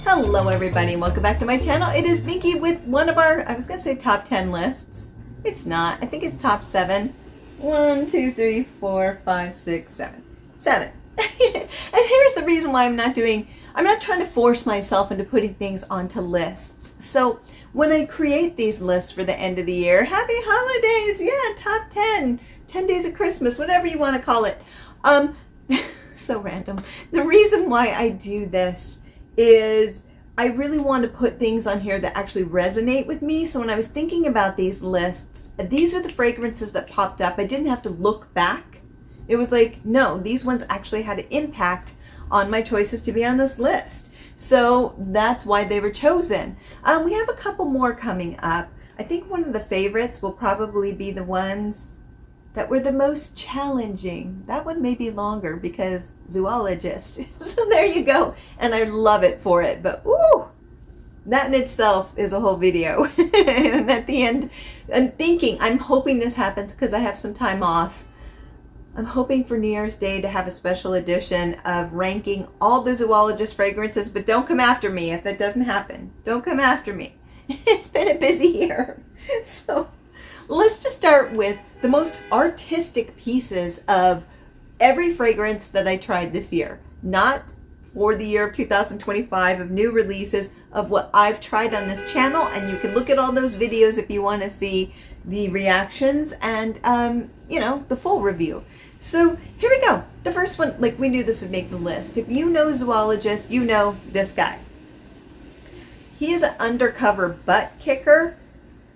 Hello everybody and welcome back to my channel. It is Minky with one of our, I was going to say top 10 lists. It's not. I think it's top 7. 1, 2, 3, 4, 5, 6, 7. 7. And here's the reason why I'm not trying to force myself into putting things onto lists. So when I create these lists for the end of the year, happy holidays, yeah, top 10, 10 days of Christmas, whatever you want to call it. So random. The reason why I do this is I really want to put things on here that actually resonate with me. So when I was thinking about these lists, these are the fragrances that popped up. I didn't have to look back. It was like, no, these ones actually had an impact on my choices to be on this list. So that's why they were chosen. We have a couple more coming up. I think one of the favorites will probably be the ones that were the most challenging. That one may be longer because Zoologist. So there you go. And I love it for it. But ooh, that in itself is a whole video. And at the end, I'm hoping this happens because I have some time off. I'm hoping for New Year's Day to have a special edition of ranking all the Zoologist fragrances, but don't come after me if that doesn't happen. Don't come after me. It's been a busy year. So let's just start with the most artistic pieces of every fragrance that I tried this year. Not for the year of 2025 of new releases, of what I've tried on this channel. And you can look at all those videos if you want to see the reactions and, the full review. So here we go. The first one, like we knew this would make the list. If you know Zoologist, you know this guy. He is an undercover butt kicker.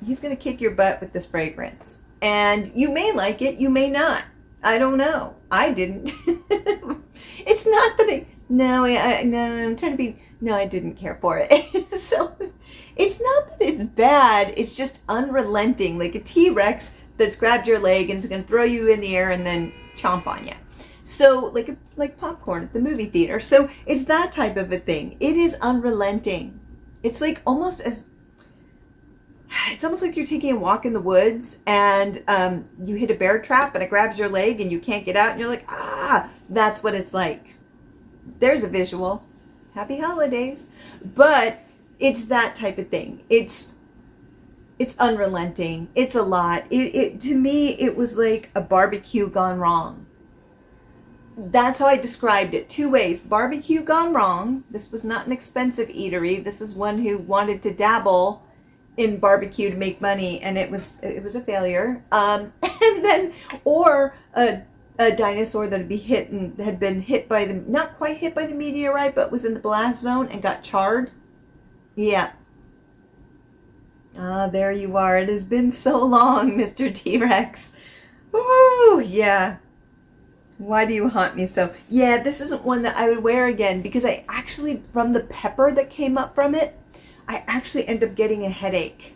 He's going to kick your butt with this fragrance. And you may like it, you may not. I don't know. I didn't. It's not that I didn't care for it. So it's not that it's bad, it's just unrelenting. Like a T-Rex that's grabbed your leg and is going to throw you in the air and then chomp on you. So like popcorn at the movie theater. So it's that type of a thing. It is unrelenting. It's like it's almost like you're taking a walk in the woods and you hit a bear trap and it grabs your leg and you can't get out and you're like, that's what it's like. There's a visual. Happy holidays. But it's that type of thing. It's unrelenting. It's a lot. To me, it was like a barbecue gone wrong. That's how I described it. 2 ways. Barbecue gone wrong. This was not an expensive eatery. This is one who wanted to dabble in barbecue to make money, and it was a failure. And then, or a dinosaur that had been hit by not quite hit by the meteorite, but was in the blast zone and got charred. Yeah. There you are. It has been so long, Mr. T-Rex. Ooh, yeah. Why do you haunt me so? Yeah, this isn't one that I would wear again because I actually, from the pepper that came up from it, I actually end up getting a headache.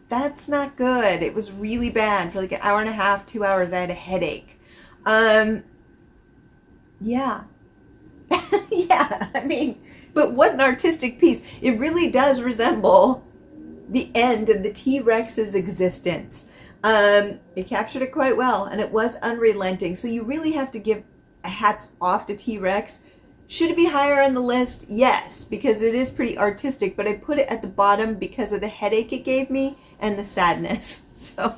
That's not good. It was really bad. For like an hour and a half, 2 hours, I had a headache. Yeah. Yeah, I mean, but what an artistic piece. It really does resemble the end of the T-Rex's existence. It captured it quite well, and it was unrelenting. So you really have to give a hats off to T-Rex. Should it be higher on the list? Yes, because it is pretty artistic, but I put it at the bottom because of the headache it gave me and the sadness. So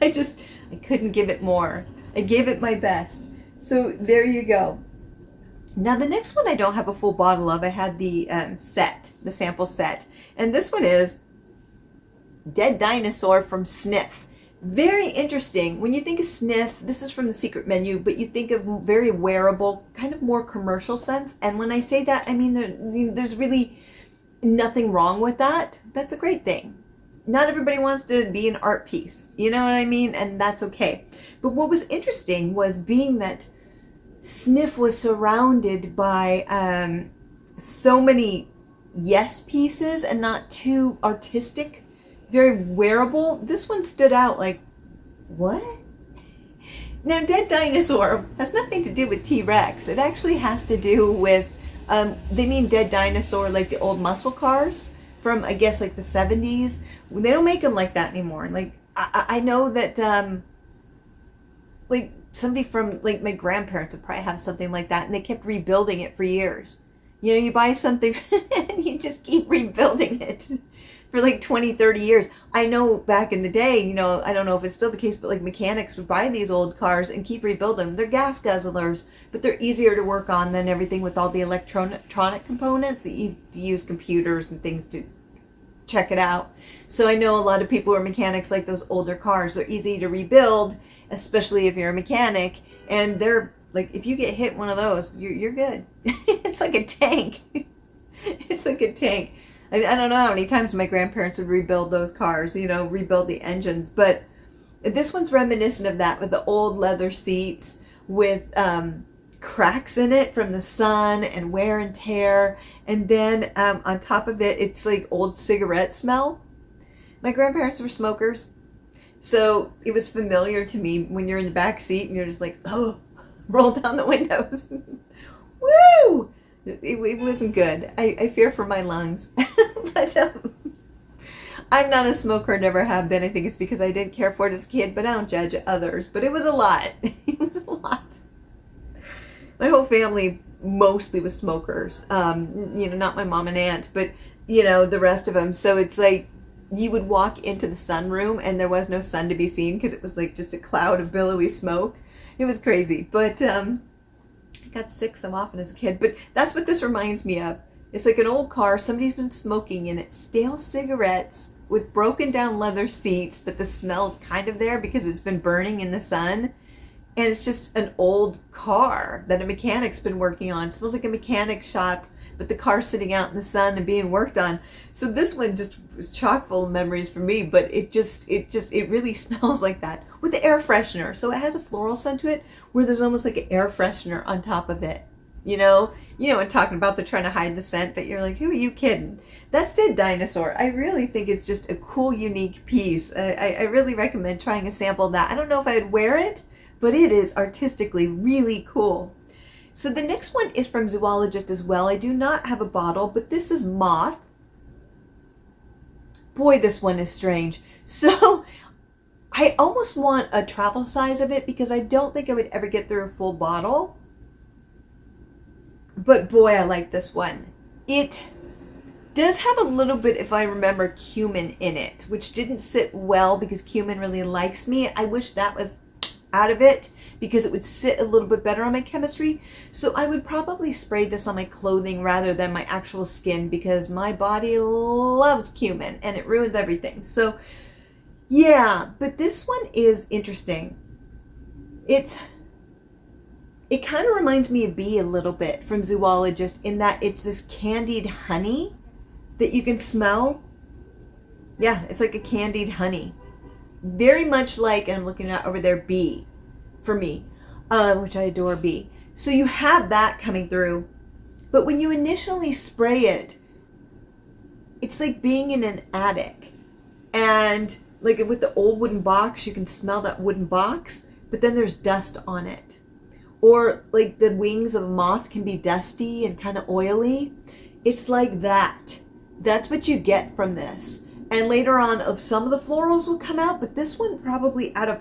I couldn't give it more. I gave it my best. So there you go. Now the next one I don't have a full bottle of. I had the the sample set. And this one is Dead Dinosaur from Sniff. Very interesting. When you think of Sniff, this is from the Secret Menu, but you think of very wearable, kind of more commercial sense. And when I say that, I mean there's really nothing wrong with that. That's a great thing. Not everybody wants to be an art piece. You know what I mean? And that's okay. But what was interesting was being that Sniff was surrounded by so many yes pieces and not too artistic, very wearable. This one stood out like, what? Now, Dead Dinosaur has nothing to do with T-Rex. It actually has to do with, they mean Dead Dinosaur like the old muscle cars from, I guess, like the 70s. They don't make them like that anymore. Like, I know that, like, somebody from, like, my grandparents would probably have something like that, and they kept rebuilding it for years. You know, you buy something and you just keep rebuilding it for like 20, 30 years. I know back in the day, you know, I don't know if it's still the case, but like mechanics would buy these old cars and keep rebuilding them. They're gas guzzlers, but they're easier to work on than everything with all the electronic components that you use computers and things to check it out. So I know a lot of people who are mechanics like those older cars. They're easy to rebuild, especially if you're a mechanic. And they're like, if you get hit one of those, you're good. It's like a tank. It's like a tank. I don't know how many times my grandparents would rebuild those cars, you know, rebuild the engines. But this one's reminiscent of that, with the old leather seats, with cracks in it from the sun and wear and tear. And then on top of it, it's like old cigarette smell. My grandparents were smokers, so it was familiar to me when you're in the back seat and you're just like, oh, roll down the windows. Woo! It wasn't good. I fear for my lungs. But I'm not a smoker, never have been. I think it's because I didn't care for it as a kid, but I don't judge others. But it was a lot. It was a lot. My whole family mostly was smokers. You know, not my mom and aunt, but, you know, the rest of them. So it's like you would walk into the sunroom and there was no sun to be seen because it was like just a cloud of billowy smoke. It was crazy. But I got sick so often as a kid. But that's what this reminds me of. It's like an old car. Somebody's been smoking in it. Stale cigarettes with broken down leather seats, but the smell's kind of there because it's been burning in the sun. And it's just an old car that a mechanic's been working on. It smells like a mechanic shop, but the car's sitting out in the sun and being worked on. So this one just was chock full of memories for me, but it really smells like that with the air freshener. So it has a floral scent to it where there's almost like an air freshener on top of it. You know, and talking about they're trying to hide the scent, but you're like, who are you kidding? That's Dead Dinosaur. I really think it's just a cool, unique piece. I really recommend trying a sample of that. I don't know if I'd wear it, but it is artistically really cool. So the next one is from Zoologist as well. I do not have a bottle, but this is Moth. Boy, this one is strange. So I almost want a travel size of it because I don't think I would ever get through a full bottle. But boy, I like this one. It does have a little bit, if I remember, cumin in it, which didn't sit well because cumin really likes me. I wish that was out of it because it would sit a little bit better on my chemistry. So I would probably spray this on my clothing rather than my actual skin because my body loves cumin and it ruins everything. So yeah, but this one is interesting. It kind of reminds me of bee a little bit from Zoologist in that it's this candied honey that you can smell. Yeah, it's like a candied honey. Very much like, and I'm looking at over there, bee for me, which I adore bee. So you have that coming through. But when you initially spray it, it's like being in an attic. And like with the old wooden box, you can smell that wooden box, but then there's dust on it. Or like the wings of a moth can be dusty and kind of oily. It's like that. That's what you get from this. And later on, of some of the florals will come out, but this one probably out of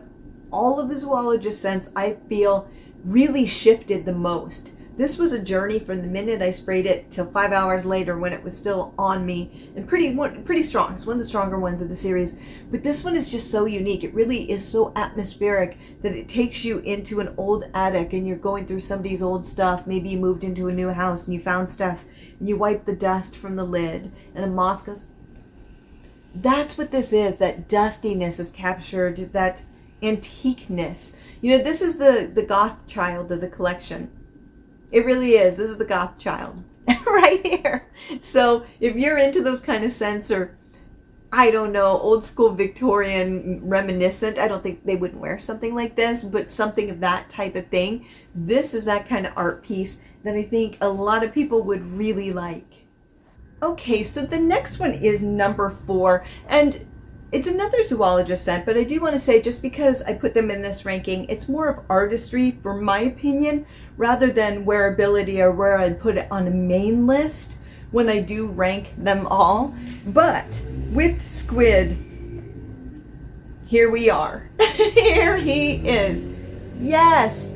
all of the Zoologist scents, I feel really shifted the most. This was a journey from the minute I sprayed it till 5 hours later when it was still on me, and pretty strong. It's one of the stronger ones of the series. But this one is just so unique. It really is so atmospheric that it takes you into an old attic and you're going through somebody's old stuff. Maybe you moved into a new house and you found stuff and you wipe the dust from the lid and a moth goes. That's what this is. That dustiness is captured, that antiqueness. You know, this is the goth child of the collection. It really is. This is the goth child right here. So if you're into those kind of scents, or I don't know, old school Victorian reminiscent, I don't think they wouldn't wear something like this, but something of that type of thing. This is that kind of art piece that I think a lot of people would really like. Okay, so the next one is number 4, and it's another Zoologist scent, but I do want to say, just because I put them in this ranking, it's more of artistry, for my opinion, rather than wearability or where I'd put it on a main list when I do rank them all. But with Squid, here we are. Here he is. Yes,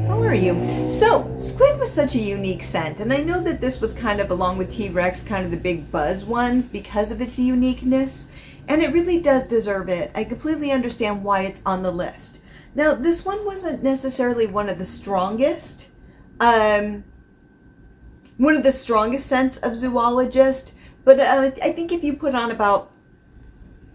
How are you? So, squid was such a unique scent, and I know that this was kind of, along with T-Rex, kind of the big buzz ones because of its uniqueness, and it really does deserve it. I completely understand why it's on the list. Now, this one wasn't necessarily one of the strongest scents of Zoologist, but I think if you put on about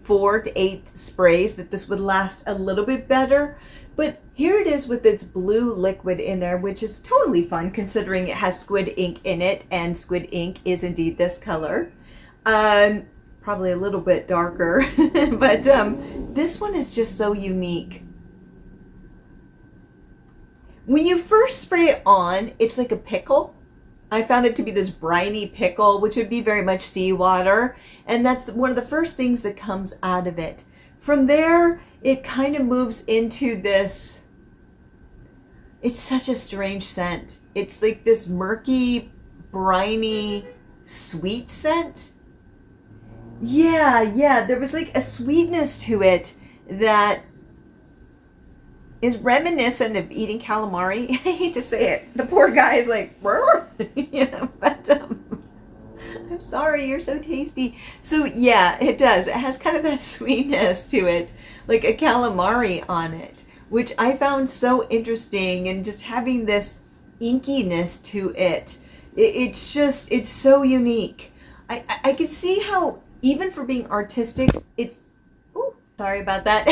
4 to 8 sprays that this would last a little bit better. But here it is with its blue liquid in there, which is totally fun considering it has squid ink in it, and squid ink is indeed this color. Probably a little bit darker, but this one is just so unique. When you first spray it on, it's like a pickle. I found it to be this briny pickle, which would be very much seawater, and that's one of the first things that comes out of it. From there, it kind of moves into this, it's such a strange scent. It's like this murky, sweet scent. Yeah, there was like a sweetness to it that is reminiscent of eating calamari. I hate to say it. The poor guy is like, you know, but I'm sorry, you're so tasty. So yeah, it does. It has kind of that sweetness to it, like a calamari on it, which I found so interesting, and just having this inkiness to it. It's so unique. I could see how, even for being artistic, it's, sorry about that.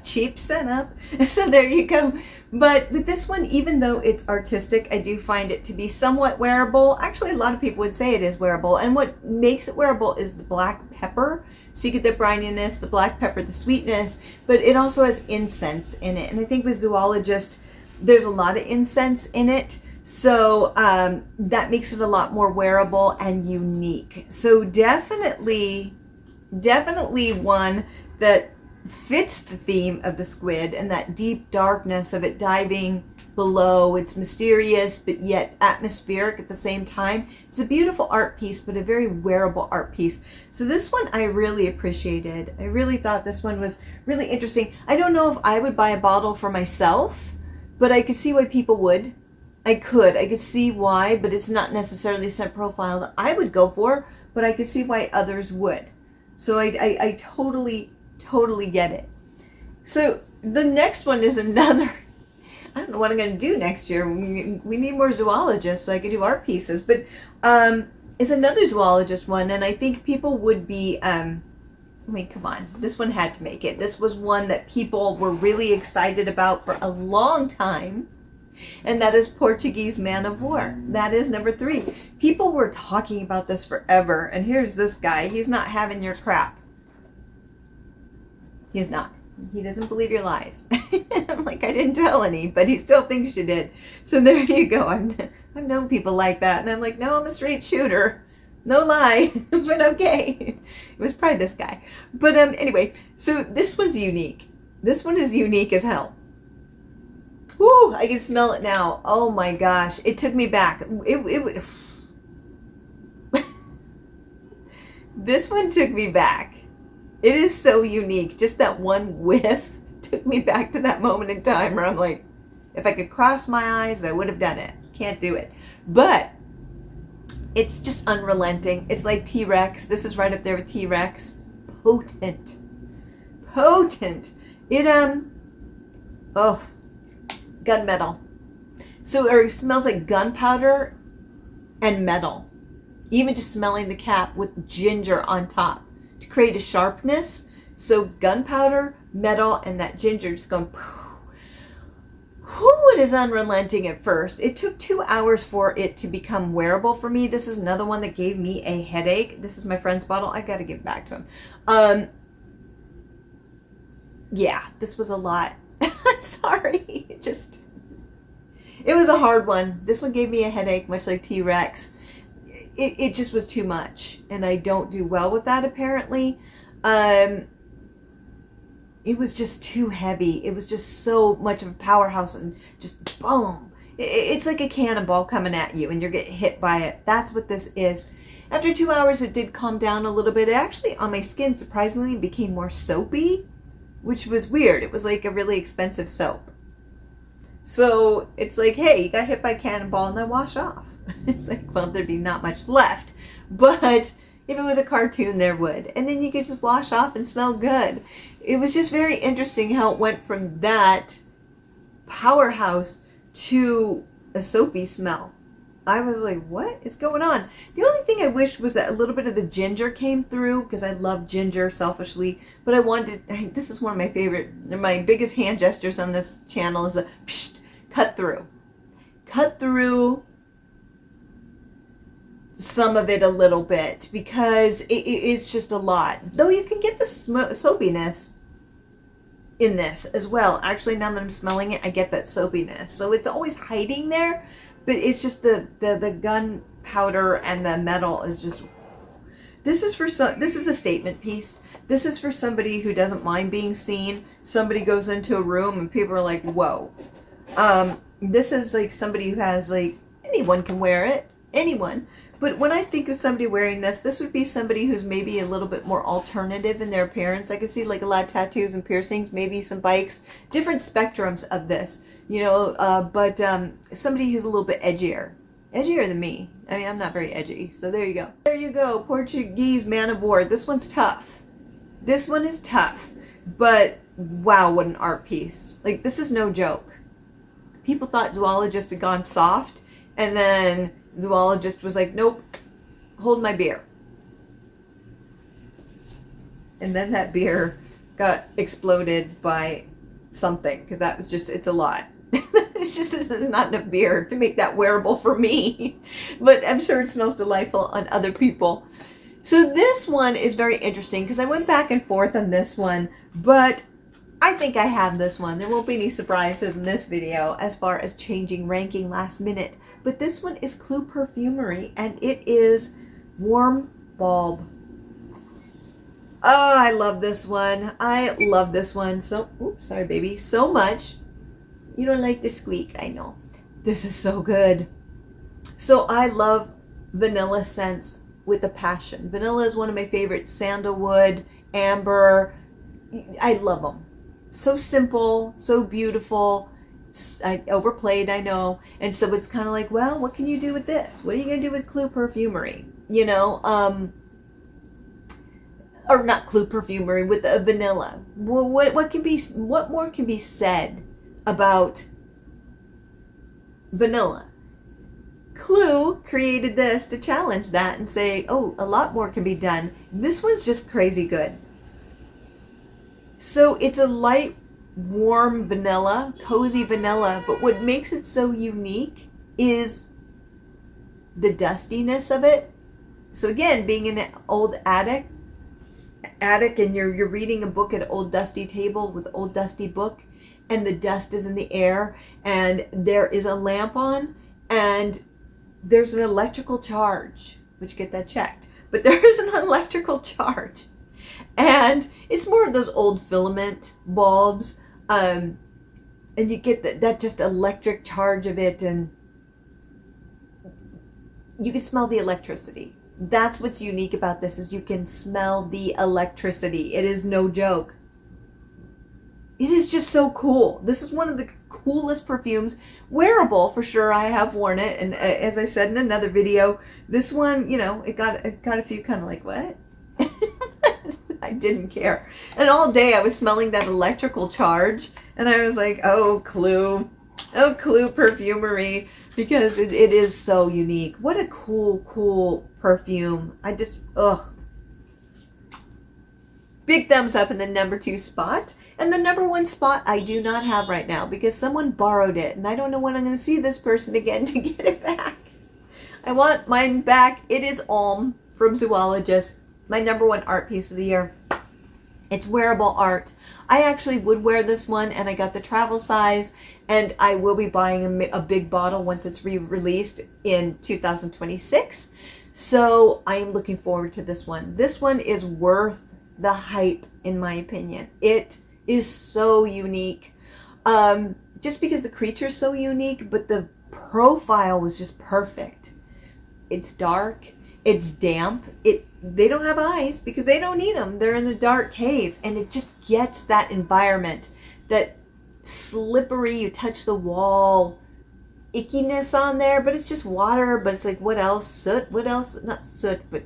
Cheap setup. So there you go. But with this one, even though it's artistic, I do find it to be somewhat wearable. Actually, a lot of people would say it is wearable. And what makes it wearable is the black pepper. So you get the brininess, the black pepper, the sweetness, but it also has incense in it. And I think with Zoologist, there's a lot of incense in it. So that makes it a lot more wearable and unique. So definitely one that fits the theme of the squid and that deep darkness of it diving below. It's mysterious but yet atmospheric at the same time. It's a beautiful art piece, but a very wearable art piece. So this one I really appreciated. I really thought this one was really interesting. I don't know if I would buy a bottle for myself, but I could see why people would. I could see why, but it's not necessarily a scent profile that I would go for, but I could see why others would. So I totally get it. So the next one is another, I don't know what I'm going to do next year. We need more zoologists so I can do art pieces, but it's another zoologist one, and I think people would be, I mean, come on, this one had to make it. This was one that people were really excited about for a long time, and that is Portuguese man of war. That is number 3. People were talking about this forever, and here's this guy. He's not having your crap. He's not. He doesn't believe your lies. I'm like, I didn't tell any, but he still thinks you did. So there you go. I've known people like that, and I'm like, no, I'm a straight shooter. No lie, but okay. It was probably this guy. But anyway, so this one's unique. This one is unique as hell. Woo, I can smell it now. Oh my gosh, it took me back. This one took me back. It is so unique. Just that one whiff took me back to that moment in time where I'm like, if I could cross my eyes, I would have done it. Can't do it. But it's just unrelenting. It's like T-Rex. This is right up there with T-Rex. Potent. It, gunmetal. So it smells like gunpowder and metal. Even just smelling the cap with ginger on top to create a sharpness. So gunpowder, metal, and that ginger just going, it is unrelenting at first. It took 2 hours for it to become wearable for me. This is another one that gave me a headache. This is my friend's bottle. I got to give it back to him. Yeah, this was a lot. Sorry. It was a hard one. This one gave me a headache, much like T-Rex. It just was too much, and I don't do well with that, apparently. It was just too heavy. It was just so much of a powerhouse, and just boom. It's like a cannonball coming at you, and you're getting hit by it. That's what this is. After 2 hours, it did calm down a little bit. It actually, on my skin, surprisingly, became more soapy, which was weird. It was like a really expensive soap. So it's like, hey, you got hit by a cannonball and then wash off. It's like, well, there'd be not much left. But if it was a cartoon, there would. And then you could just wash off and smell good. It was just very interesting how it went from that powerhouse to a soapy smell. I was like, what is going on? The only thing I wished was that a little bit of the ginger came through, because I love ginger selfishly, but I wanted, this is one of my favorite, my biggest hand gestures on this channel is a psh, cut through. Cut through some of it a little bit, because it's just a lot. Though you can get the soapiness in this as well. Actually, now that I'm smelling it, I get that soapiness. So it's always hiding there. But it's just the gunpowder and the metal is just. This is a statement piece. This is for somebody who doesn't mind being seen. Somebody goes into a room and people are like, whoa. This is like somebody who has like, anyone can wear it. Anyone. But when I think of somebody wearing this, this would be somebody who's maybe a little bit more alternative in their appearance. I could see like a lot of tattoos and piercings, maybe some bikes, different spectrums of this, you know, but somebody who's a little bit edgier than me. I mean, I'm not very edgy, so there you go. There you go, Portuguese man of war. This one's tough. This one is tough, but wow, what an art piece. Like, this is no joke. People thought Zoologist had gone soft, and then Zoologist was like, nope, hold my beer. And then that beer got exploded by something, because that was just, it's a lot. It's just, there's not enough beer to make that wearable for me. But I'm sure it smells delightful on other people. So this one is very interesting, because I went back and forth on this one, but I think I have this one. There won't be any surprises in this video as far as changing ranking last minute. But this one is Clue Perfumery, and it is Warm Bulb. Oh, I love this one. I love this one. So, oops, sorry, baby. So much. You don't like the squeak, I know. This is so good. So I love vanilla scents with a passion. Vanilla is one of my favorites. Sandalwood, amber. I love them. So simple, so beautiful. Overplayed, I know. And so it's kind of like, well, what can you do with this? What are you going to do with Clue Perfumery? You know, or not Clue Perfumery, with the vanilla. What more can be said about vanilla? Clue created this to challenge that and say, oh, a lot more can be done. This one's just crazy good. So it's a light, warm vanilla, cozy vanilla, but what makes it so unique is the dustiness of it. So again, being in an old attic and you're reading a book at an old dusty table with an old dusty book, and the dust is in the air, and there is a lamp on, and there's an electrical charge, which get that checked, but there is an electrical charge. And it's more of those old filament bulbs, and you get that just electric charge of it, and you can smell the electricity. That's what's unique about this, is you can smell the electricity. It is no joke. It is just so cool. This is one of the coolest perfumes. Wearable for sure. I have worn it, and as I said in another video, this one, you know, it got a few kind of like, what? I didn't care. And all day I was smelling that electrical charge, and I was like, oh, Clue Perfumery, because it is so unique. What a cool perfume. I just, ugh. Big thumbs up in the number 2 spot. And the number 1 spot I do not have right now, because someone borrowed it, and I don't know when I'm going to see this person again to get it back. I want mine back. It is Alm from Zoologist. My number 1 art piece of the year. It's wearable art. I actually would wear this one, and I got the travel size, and I will be buying a big bottle once it's re-released in 2026. So I am looking forward to this one. This one is worth the hype, in my opinion. It is so unique. Just because the creature is so unique, but the profile was just perfect. It's dark. It's damp. They don't have eyes because they don't need them. They're in the dark cave, and it just gets that environment that slippery, you touch the wall, ickiness on there, but it's just water. But it's like, what else? Soot? What else? Not soot, but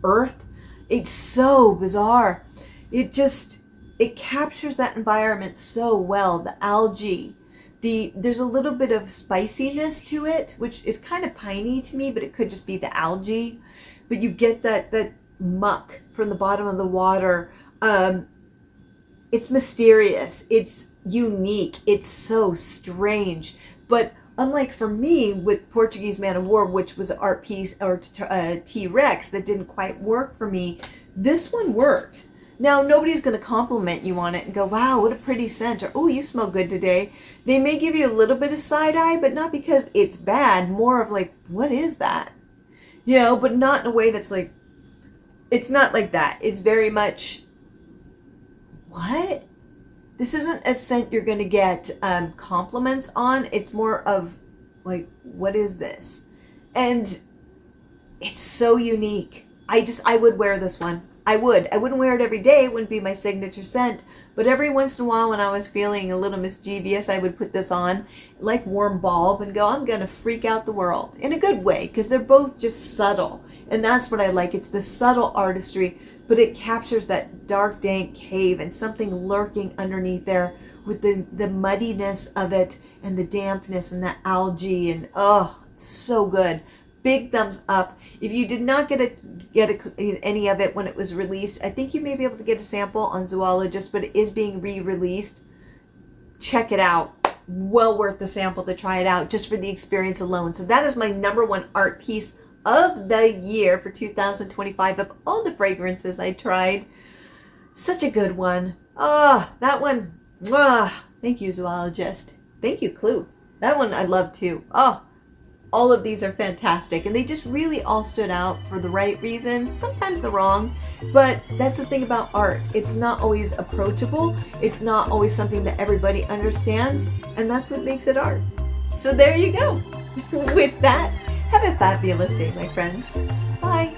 earth. It's so bizarre. It captures that environment so well. The algae, there's a little bit of spiciness to it, which is kind of piney to me, but it could just be the algae. But you get that muck from the bottom of the water. It's mysterious. It's unique. It's so strange. But unlike for me with Portuguese Man of War, which was an art piece, or T-Rex that didn't quite work for me, this one worked. Now, nobody's going to compliment you on it and go, wow, what a pretty scent, or oh, you smell good today. They may give you a little bit of side eye, but not because it's bad, more of like, what is that? You know, but not in a way that's like, it's not like that. It's very much, what? This isn't a scent you're going to get compliments on. It's more of like, what is this? And it's so unique. I would wear this one. I wouldn't wear it every day. It wouldn't be my signature scent. But every once in a while when I was feeling a little mischievous, I would put this on like warm bulb and go, I'm going to freak out the world in a good way, because they're both just subtle. And that's what I like. It's the subtle artistry, but it captures that dark, dank cave and something lurking underneath there with the muddiness of it and the dampness and the algae. And oh, it's so good. Big thumbs up. If you did not get any of it when it was released, I think you may be able to get a sample on Zoologist, but it is being re-released. Check it out. Well worth the sample to try it out just for the experience alone. So that is my #1 art piece of the year for 2025 of all the fragrances I tried. Such a good one. Ah, that one. Thank you, Zoologist. Thank you, Clue. That one I love too. Oh, all of these are fantastic, and they just really all stood out for the right reasons, sometimes the wrong, but that's the thing about art. It's not always approachable. It's not always something that everybody understands, and that's what makes it art. So there you go. With that, have a fabulous day, my friends. Bye.